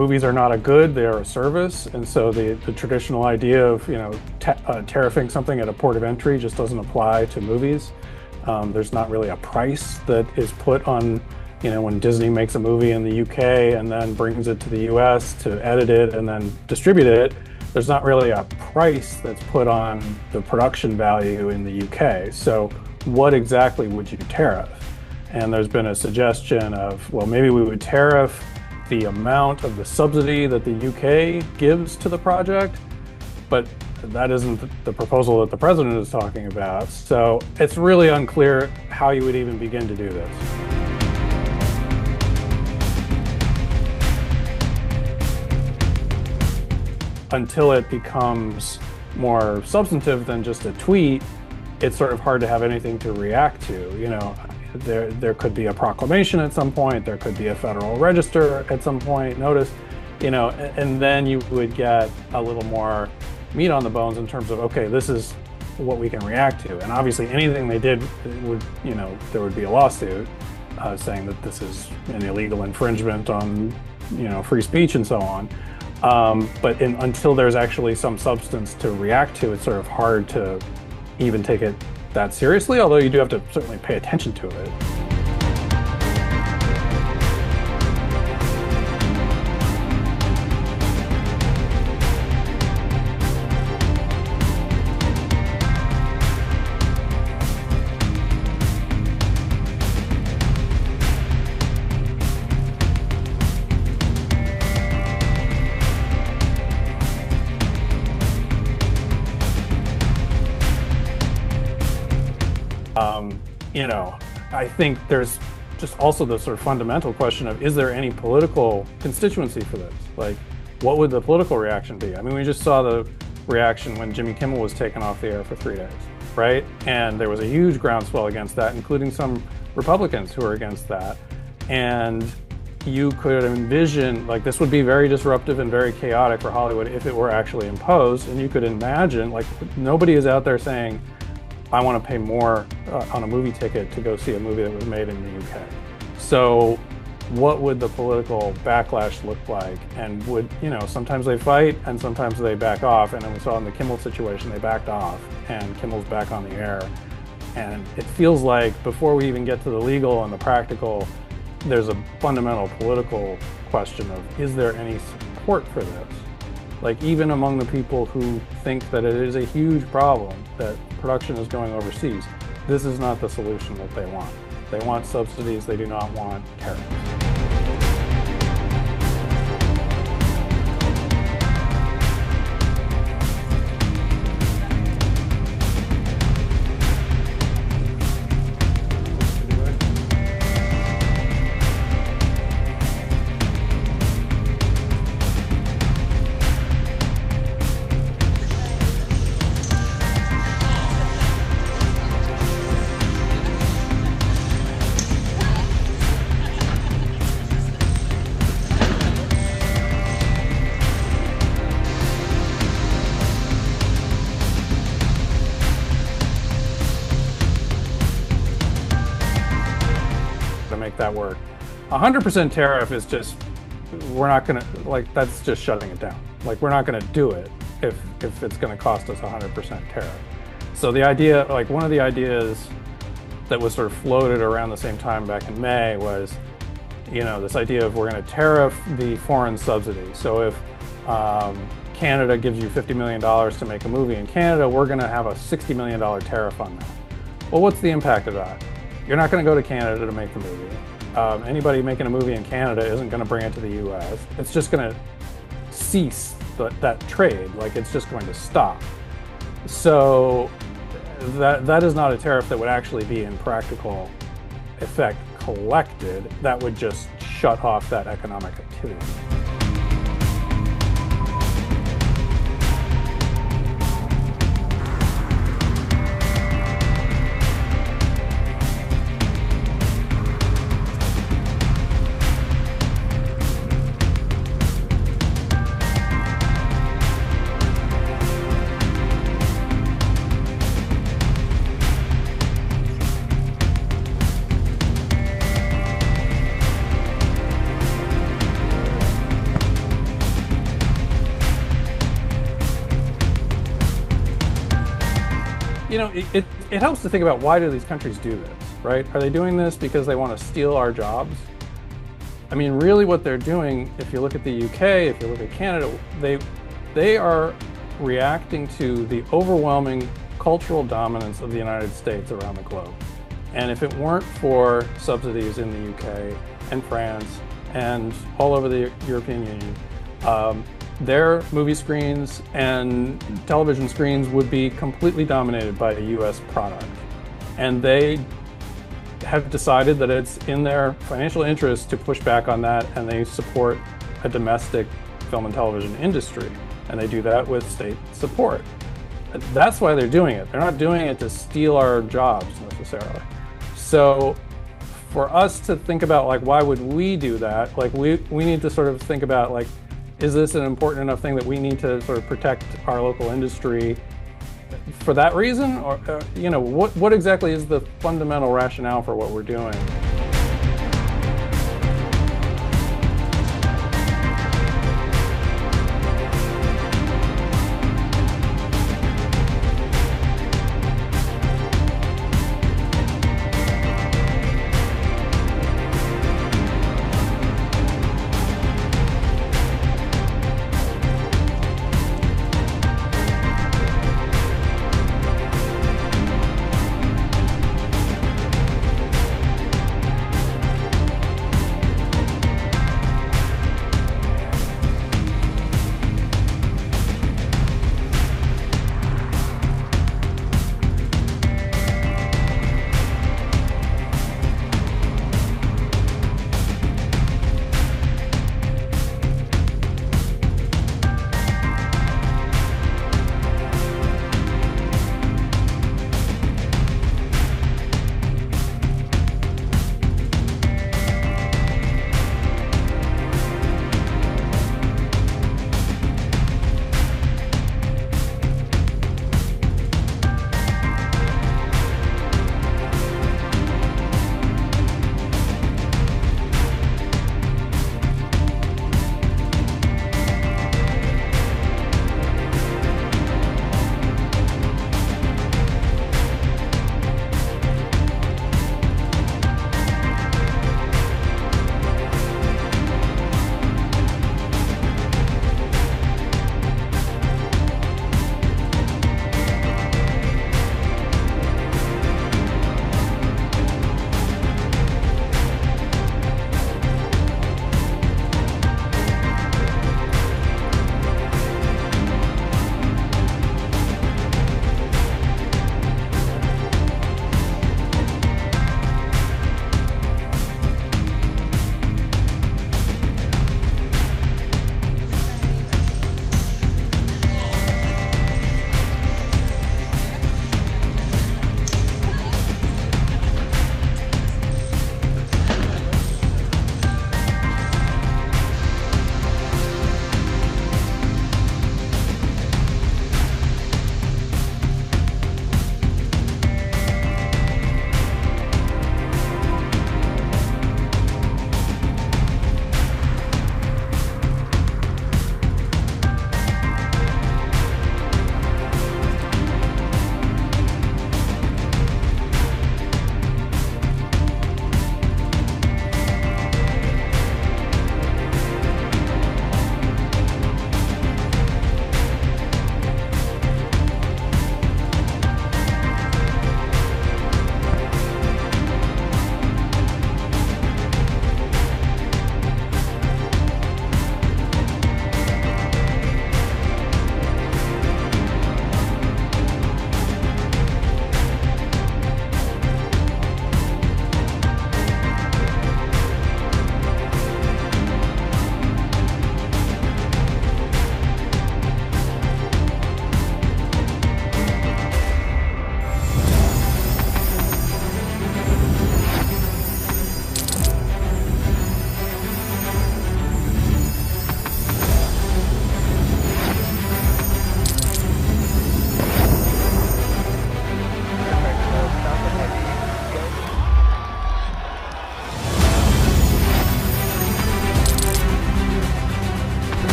movies are not a good, they are a service. And so the traditional idea of, tariffing something at a port of entry just doesn't apply to movies. There's not really a price that is put on, when Disney makes a movie in the UK and then brings it to the US to edit it and then distribute it, there's not really a price that's put on the production value in the UK. So what exactly would you tariff? And there's been a suggestion of, well, maybe we would tariff the amount of the subsidy that the UK gives to the project, but that isn't the proposal that the president is talking about. So it's really unclear how you would even begin to do this. Until it becomes more substantive than just a tweet, it's sort of hard to have anything to react to. There could be a proclamation at some point, there could be a Federal Register at some point, notice, and then you would get a little more meat on the bones in terms of, okay, this is what we can react to. And obviously anything they did would, there would be a lawsuit saying that this is an illegal infringement on, free speech and so on. But until there's actually some substance to react to, it's sort of hard to even take it that seriously, although you do have to certainly pay attention to it. I think there's just also the sort of fundamental question of, is there any political constituency for this? Like, what would the political reaction be? I mean, we just saw the reaction when Jimmy Kimmel was taken off the air for 3 days, right? And there was a huge groundswell against that, including some Republicans who are against that. And you could envision, like, this would be very disruptive and very chaotic for Hollywood if it were actually imposed. And you could imagine, like, nobody is out there saying, I want to pay more on a movie ticket to go see a movie that was made in the UK. So what would the political backlash look like? And would, sometimes they fight and sometimes they back off. And then we saw in the Kimmel situation, they backed off and Kimmel's back on the air. And it feels like before we even get to the legal and the practical, there's a fundamental political question of, is there any support for this? Like, even among the people who think that it is a huge problem that production is going overseas, this is not the solution that they want. They want subsidies, they do not want tariffs. Make that work. 100% tariff is just, we're not gonna, like, that's just shutting it down. Like, we're not gonna do it if it's gonna cost us 100% tariff. So the idea, like, one of the ideas that was sort of floated around the same time back in May was, this idea of we're gonna tariff the foreign subsidy. So if Canada gives you $50 million to make a movie in Canada, we're gonna have a $60 million tariff on that. Well, what's the impact of that? You're not going to go to Canada to make the movie. Anybody making a movie in Canada isn't going to bring it to the US. It's just going to cease that trade. Like, it's just going to stop. So that is not a tariff that would actually be in practical effect collected. That would just shut off that economic activity. it helps to think about why do these countries do this, right? Are they doing this because they want to steal our jobs? I mean, really what they're doing, if you look at the UK, if you look at Canada, they are reacting to the overwhelming cultural dominance of the United States around the globe. And if it weren't for subsidies in the UK and France and all over the European Union, their movie screens and television screens would be completely dominated by a US product. And they have decided that it's in their financial interest to push back on that, and they support a domestic film and television industry. And they do that with state support. That's why they're doing it. They're not doing it to steal our jobs necessarily. So for us to think about, like, why would we do that? Like, we need to sort of think about, like, is this an important enough thing that we need to sort of protect our local industry for that reason? Or, what exactly is the fundamental rationale for what we're doing?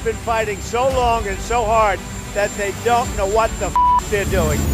been fighting so long and so hard that they don't know what the they're doing.